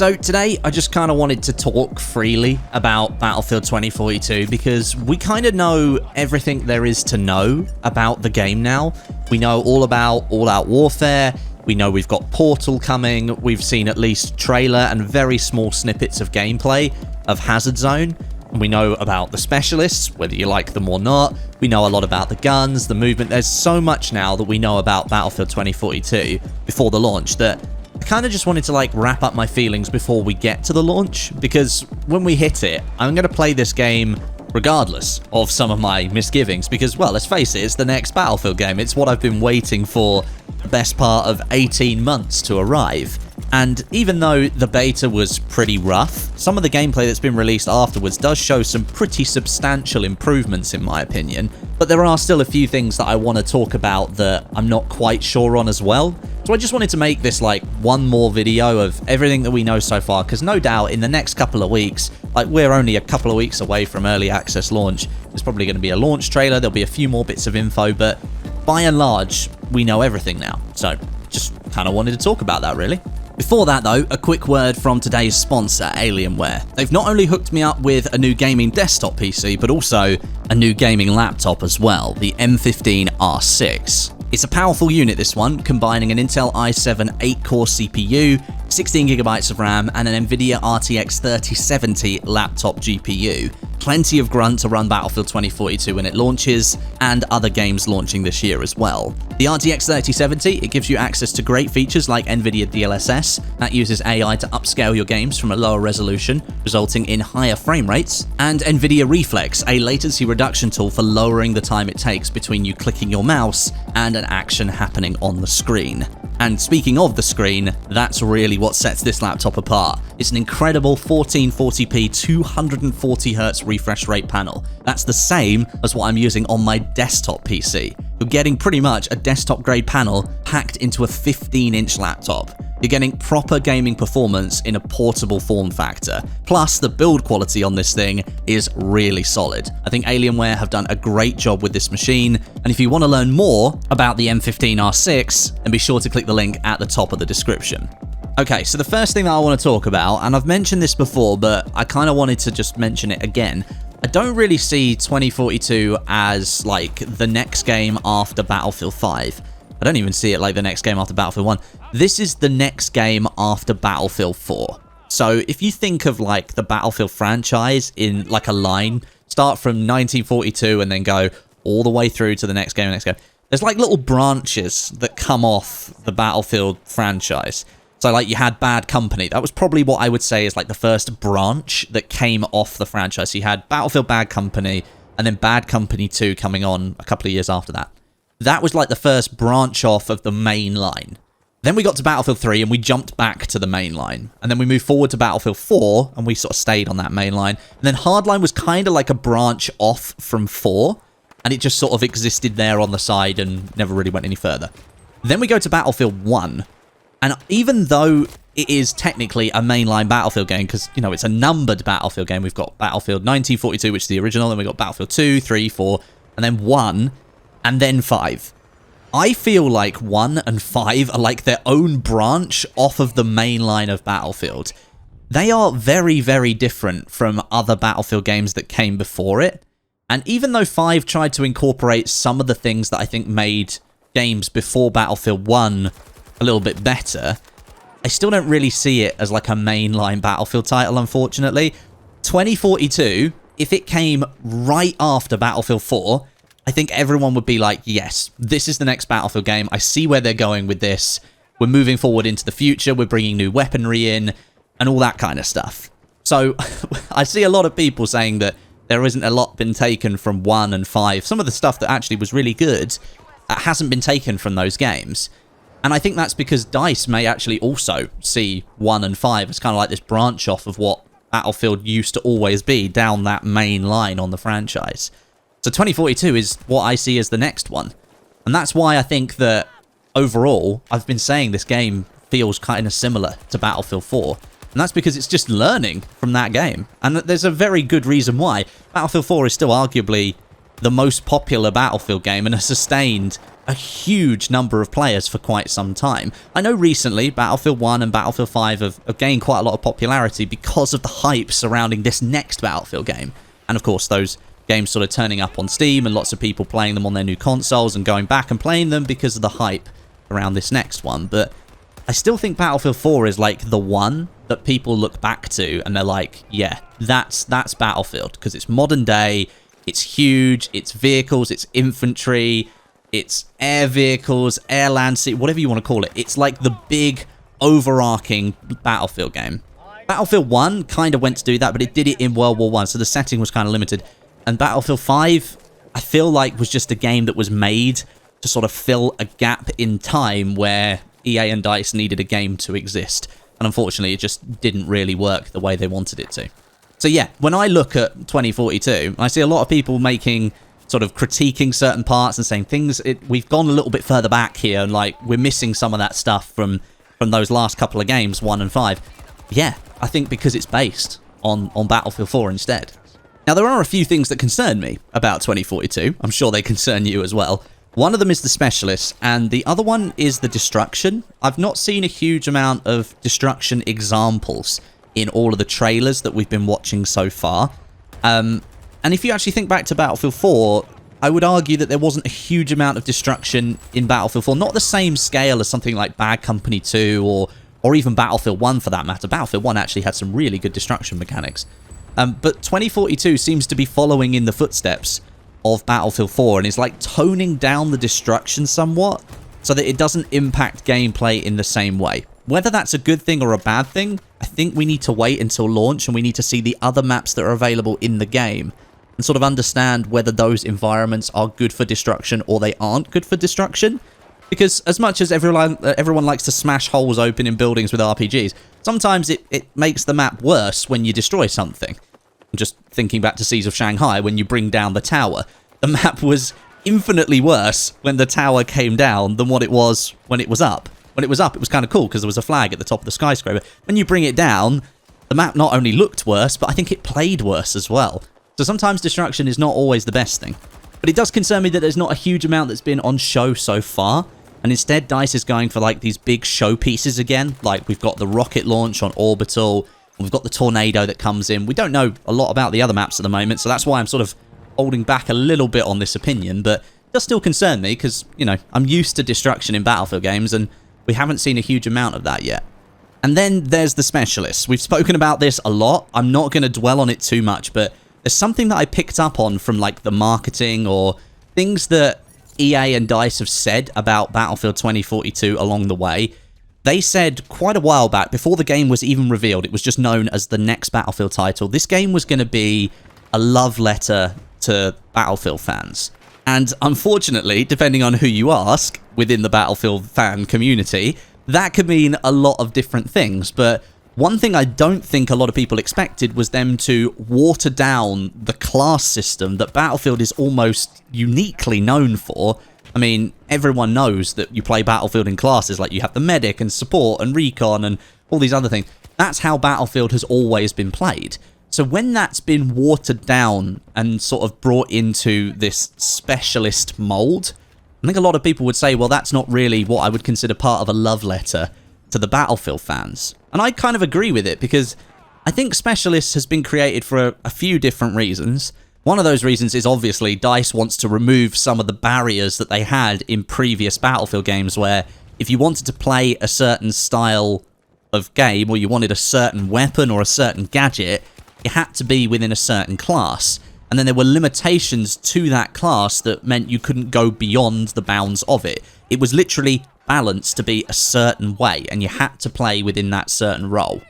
So today, I just kind of wanted to talk freely about Battlefield 2042 because we kind of know everything there is to know about the game now. We know all about all-out warfare. We know we've got Portal coming. We've seen at least trailer and very small snippets of gameplay of Hazard Zone. And we know about the specialists, whether you like them or not. We know a lot about the guns, the movement. There's so much now that we know about Battlefield 2042 before the launch that I kind of just wanted to wrap up my feelings before we get to the launch, because when we hit it, I'm going to play this game regardless of some of my misgivings, because, well, let's face it, it's the next Battlefield game. It's what I've been waiting for the best part of 18 months to arrive. And even though the beta was pretty rough, some of the gameplay that's been released afterwards does show some pretty substantial improvements in my opinion, but there are still a few things that I want to talk about that I'm not quite sure on as well. So I just wanted to make this one more video of everything that we know so far, because no doubt in the next couple of weeks, we're only a couple of weeks away from early access launch, there's probably going to be a launch trailer, there'll be a few more bits of info, but by and large, we know everything now. So just kind of wanted to talk about that really. Before that though, a quick word from today's sponsor, Alienware. They've not only hooked me up with a new gaming desktop PC, but also a new gaming laptop as well, the M15R6. It's a powerful unit, this one, combining an Intel i7 8-core CPU, 16GB of RAM, and an NVIDIA RTX 3070 laptop GPU. Plenty of grunt to run Battlefield 2042 when it launches, and other games launching this year as well. The RTX 3070, it gives you access to great features like NVIDIA DLSS, that uses AI to upscale your games from a lower resolution, resulting in higher frame rates, and NVIDIA Reflex, a latency reduction tool for lowering the time it takes between you clicking your mouse and an action happening on the screen. And speaking of the screen, that's really what sets this laptop apart. It's an incredible 1440p 240Hz refresh rate panel. That's the same as what I'm using on my desktop PC. You're getting pretty much a desktop grade panel packed into a 15-inch laptop. You're getting proper gaming performance in a portable form factor. Plus, the build quality on this thing is really solid. I think Alienware have done a great job with this machine, and if you want to learn more about the M15R6, then be sure to click the link at the top of the description. Okay, so the first thing that I want to talk about, and I've mentioned this before, but I kind of wanted to just mention it again. I don't really see 2042 as the next game after Battlefield 5. I don't even see it like the next game after Battlefield 1. This is the next game after Battlefield 4. So if you think of the Battlefield franchise in a line, start from 1942 and then go all the way through to the next game, there's little branches that come off the Battlefield franchise. So you had Bad Company. That was probably what I would say is the first branch that came off the franchise. So you had Battlefield Bad Company and then Bad Company 2 coming on a couple of years after that. That was the first branch off of the main line. Then we got to Battlefield 3 and we jumped back to the main line. And then we moved forward to Battlefield 4 and we sort of stayed on that main line. And then Hardline was kind of a branch off from 4. And it just sort of existed there on the side and never really went any further. Then we go to Battlefield 1. And even though it is technically a mainline Battlefield game, because, it's a numbered Battlefield game, we've got Battlefield 1942, which is the original, then we've got Battlefield 2, 3, 4, and then 1, and then 5. I feel 1 and 5 are their own branch off of the main line of Battlefield. They are very, very different from other Battlefield games that came before it. And even though 5 tried to incorporate some of the things that I think made games before Battlefield 1 a little bit better, I still don't really see it as a mainline Battlefield title, unfortunately. 2042, if it came right after Battlefield 4, I think everyone would be yes, this is the next Battlefield game. I see where they're going with this. We're moving forward into the future. We're bringing new weaponry in and all that kind of stuff. So I see a lot of people saying that there isn't a lot been taken from 1 and 5. Some of the stuff that actually was really good hasn't been taken from those games. And I think that's because DICE may actually also see 1 and 5 as kind of this branch off of what Battlefield used to always be down that main line on the franchise. So 2042 is what I see as the next one. And that's why I think that overall, I've been saying this game feels kind of similar to Battlefield 4. And that's because it's just learning from that game. And there's a very good reason why. Battlefield 4 is still arguably the most popular Battlefield game and has sustained a huge number of players for quite some time. I know recently Battlefield 1 and Battlefield 5 have gained quite a lot of popularity because of the hype surrounding this next Battlefield game. And of course, those games sort of turning up on Steam and lots of people playing them on their new consoles and going back and playing them because of the hype around this next one. But I still think Battlefield 4 is like the one that people look back to and they're like, yeah, that's Battlefield, because it's modern day, it's huge, it's vehicles, it's infantry, it's air vehicles, air, land, sea, whatever you want to call it. It's like the big overarching Battlefield game. Battlefield 1 kind of went to do that, but it did it in World War I, so the setting was kind of limited. And Battlefield 5, I feel like, was just a game that was made to sort of fill a gap in time where EA and DICE needed a game to exist. And unfortunately, it just didn't really work the way they wanted it to. So yeah, when I look at 2042, I see a lot of people making, sort of critiquing certain parts and saying we've gone a little bit further back here, and like, we're missing some of that stuff from those last couple of games, 1 and 5. Yeah, I think because it's based on Battlefield 4 instead. Now, there are a few things that concern me about 2042. I'm sure they concern you as well. One of them is the specialists, and the other one is the destruction. I've not seen a huge amount of destruction examples in all of the trailers that we've been watching so far. And if you actually think back to Battlefield 4, I would argue that there wasn't a huge amount of destruction in Battlefield 4. Not the same scale as something like Bad Company 2 or even Battlefield 1 for that matter. Battlefield 1 actually had some really good destruction mechanics. But 2042 seems to be following in the footsteps of Battlefield 4 and is like toning down the destruction somewhat so that it doesn't impact gameplay in the same way. Whether that's a good thing or a bad thing, I think we need to wait until launch and we need to see the other maps that are available in the game and sort of understand whether those environments are good for destruction or they aren't good for destruction. Because as much as everyone likes to smash holes open in buildings with RPGs, sometimes it makes the map worse when you destroy something. I'm just thinking back to Seas of Shanghai when you bring down the tower. The map was infinitely worse when the tower came down than what it was when it was up. When it was up, it was kind of cool because there was a flag at the top of the skyscraper. When you bring it down, the map not only looked worse, but I think it played worse as well. So sometimes destruction is not always the best thing. But it does concern me that there's not a huge amount that's been on show so far. And instead, DICE is going for like these big showpieces again. Like we've got the rocket launch on Orbital. And we've got the tornado that comes in. We don't know a lot about the other maps at the moment. So that's why I'm sort of holding back a little bit on this opinion. But it does still concern me because, you know, I'm used to destruction in Battlefield games. And we haven't seen a huge amount of that yet. And then there's the specialists. We've spoken about this a lot. I'm not going to dwell on it too much. But there's something that I picked up on from like the marketing or things that EA and DICE have said about Battlefield 2042 along the way. They said quite a while back, before the game was even revealed, it was just known as the next Battlefield title, this game was going to be a love letter to Battlefield fans. And unfortunately, depending on who you ask within the Battlefield fan community, that could mean a lot of different things. But one thing I don't think a lot of people expected was them to water down the class system that Battlefield is almost uniquely known for. I mean, everyone knows that you play Battlefield in classes, like you have the medic and support and recon and all these other things. That's how Battlefield has always been played. So when that's been watered down and sort of brought into this specialist mold, I think a lot of people would say, well, that's not really what I would consider part of a love letter to the Battlefield fans. And I kind of agree with it because I think Specialists has been created for a few different reasons. One of those reasons is obviously DICE wants to remove some of the barriers that they had in previous Battlefield games where if you wanted to play a certain style of game or you wanted a certain weapon or a certain gadget, you had to be within a certain class. And then there were limitations to that class that meant you couldn't go beyond the bounds of it. It was literally balanced to be a certain way, and you had to play within that certain role.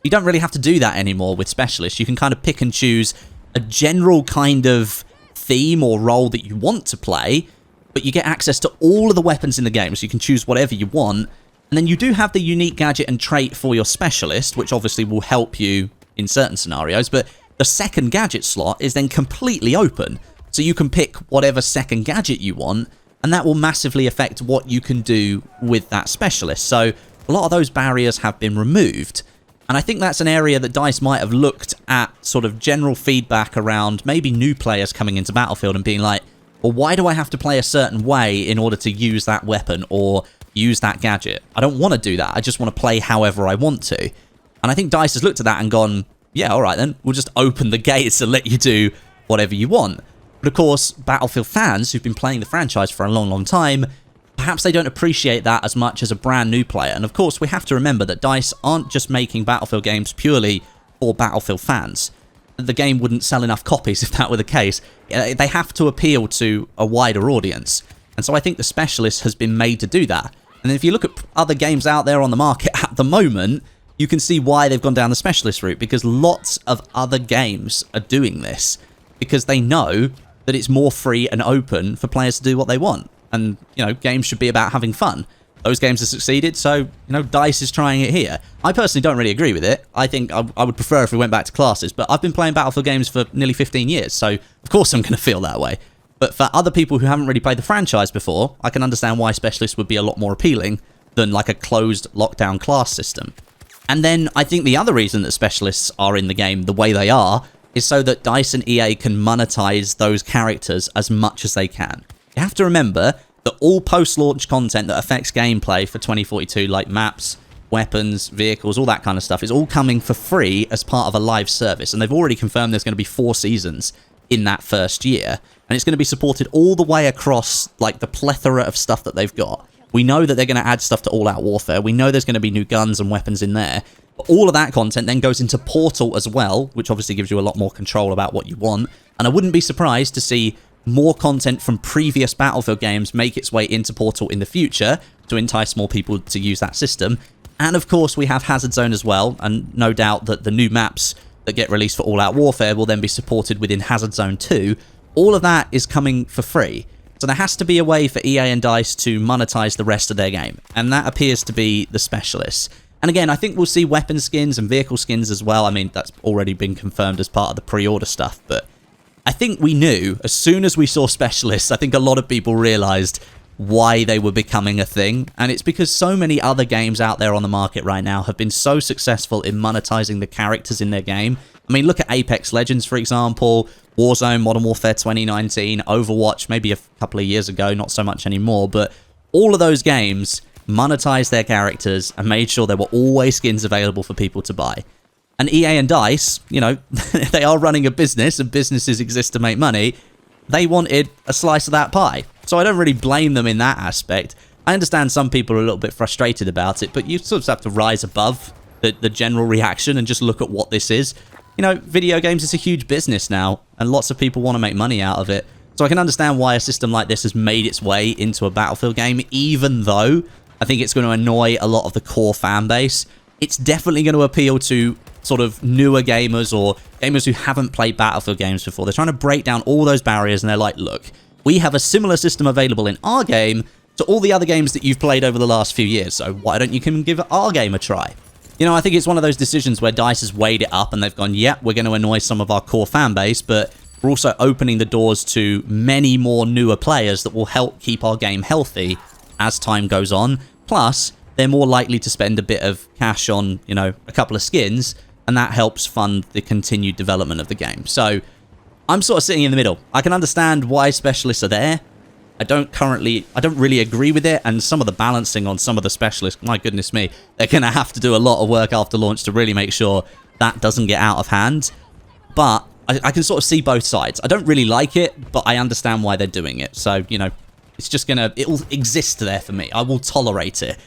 You don't really have to do that anymore with Specialists. You can kind of pick and choose a general kind of theme or role that you want to play, but you get access to all of the weapons in the game, so you can choose whatever you want. And then you do have the unique gadget and trait for your Specialist, which obviously will help you in certain scenarios, but the second gadget slot is then completely open. So you can pick whatever second gadget you want, and that will massively affect what you can do with that Specialist. So a lot of those barriers have been removed. And I think that's an area that DICE might have looked at sort of general feedback around maybe new players coming into Battlefield and being like, Or why do I have to play a certain way in order to use that weapon or use that gadget? I don't want to do that. I just want to play however I want to. And I think DICE has looked at that and gone, yeah, all right then, we'll just open the gates and let you do whatever you want. But of course, Battlefield fans who've been playing the franchise for a long, long time, perhaps they don't appreciate that as much as a brand new player. And of course, we have to remember that DICE aren't just making Battlefield games purely for Battlefield fans. The game wouldn't sell enough copies if that were the case. They have to appeal to a wider audience. And so I think the Specialist has been made to do that. And if you look at other games out there on the market at the moment, you can see why they've gone down the Specialist route, because lots of other games are doing this because they know that it's more free and open for players to do what they want. And, you know, games should be about having fun. Those games have succeeded, so, you know, DICE is trying it here. I personally don't really agree with it. I think I would prefer if we went back to classes, but I've been playing Battlefield games for nearly 15 years, so of course I'm going to feel that way. But for other people who haven't really played the franchise before, I can understand why Specialists would be a lot more appealing than like a closed lockdown class system. And then I think the other reason that Specialists are in the game the way they are is so that DICE and EA can monetize those characters as much as they can. You have to remember that all post-launch content that affects gameplay for 2042, like maps, weapons, vehicles, all that kind of stuff, is all coming for free as part of a live service. And they've already confirmed there's going to be 4 seasons in that first year. And it's going to be supported all the way across, like, the plethora of stuff that they've got. We know that they're going to add stuff to All Out Warfare. We know there's going to be new guns and weapons in there. But all of that content then goes into Portal as well, which obviously gives you a lot more control about what you want. And I wouldn't be surprised to see more content from previous Battlefield games make its way into Portal in the future to entice more people to use that system. And of course, we have Hazard Zone as well, and no doubt that the new maps that get released for All Out Warfare will then be supported within Hazard Zone 2. All of that is coming for free. So there has to be a way for EA and DICE to monetize the rest of their game, and that appears to be the Specialists. And again, I think we'll see weapon skins and vehicle skins as well. I mean, that's already been confirmed as part of the pre-order stuff, but I think we knew, as soon as we saw Specialists, I think a lot of people realized why they were becoming a thing. And it's because so many other games out there on the market right now have been so successful in monetizing the characters in their game. I mean, look at Apex Legends, for example, Warzone, Modern Warfare 2019, Overwatch, maybe a couple of years ago, not so much anymore. But all of those games monetized their characters and made sure there were always skins available for people to buy. And EA and DICE, you know, they are running a business and businesses exist to make money. They wanted a slice of that pie. So I don't really blame them in that aspect. I understand some people are a little bit frustrated about it, but you sort of have to rise above the general reaction and just look at what this is. You know, video games is a huge business now, and lots of people want to make money out of it. So I can understand why a system like this has made its way into a Battlefield game, even though I think it's going to annoy a lot of the core fan base. It's definitely going to appeal to sort of newer gamers or gamers who haven't played Battlefield games before. They're trying to break down all those barriers, and they're like, look, we have a similar system available in our game to all the other games that you've played over the last few years, so why don't you come give our game a try? You know, I think it's one of those decisions where DICE has weighed it up and they've gone, yeah, we're going to annoy some of our core fan base, but we're also opening the doors to many more newer players that will help keep our game healthy as time goes on. Plus, they're more likely to spend a bit of cash on, you know, a couple of skins, and that helps fund the continued development of the game. So I'm sort of sitting in the middle. I can understand why Specialists are there. I don't really agree with it, and some of the balancing on some of the Specialists, my goodness me, they're going to have to do a lot of work after launch to really make sure that doesn't get out of hand. But I can sort of see both sides. I don't really like it, but I understand why they're doing it. So, you know, it's just it'll exist there for me. I will tolerate it,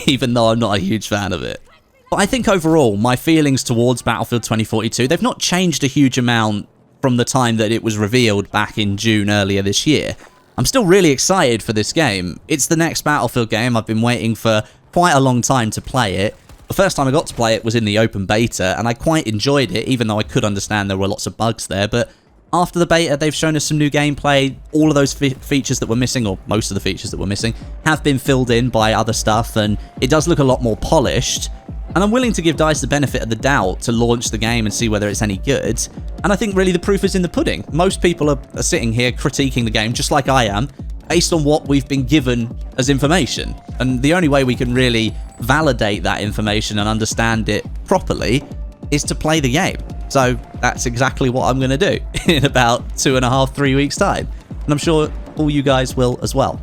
even though I'm not a huge fan of it. But I think overall, my feelings towards Battlefield 2042, they've not changed a huge amount from the time that it was revealed back in June earlier this year. I'm still really excited for this game. It's the next Battlefield game. I've been waiting for quite a long time to play it. The first time I got to play it was in the open beta, and I quite enjoyed it, even though I could understand there were lots of bugs there. But after the beta, they've shown us some new gameplay. All of those features that were missing, or most of the features that were missing, have been filled in by other stuff, and it does look a lot more polished. And I'm willing to give DICE the benefit of the doubt to launch the game and see whether it's any good. And I think really the proof is in the pudding. Most people are sitting here critiquing the game, just like I am, based on what we've been given as information. And the only way we can really validate that information and understand it properly is to play the game. So that's exactly what I'm going to do in about 2.5, 3 weeks' time. and I'm sure all you guys will as well.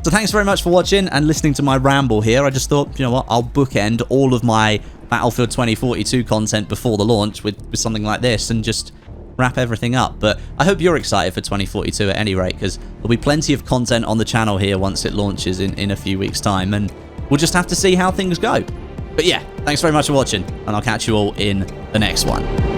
So thanks very much for watching and listening to my ramble here. I just thought, you know what, I'll bookend all of my Battlefield 2042 content before the launch with something like this and just wrap everything up. But I hope you're excited for 2042 at any rate, because there'll be plenty of content on the channel here once it launches in a few weeks' time, and we'll just have to see how things go. But yeah, thanks very much for watching, and I'll catch you all in the next one.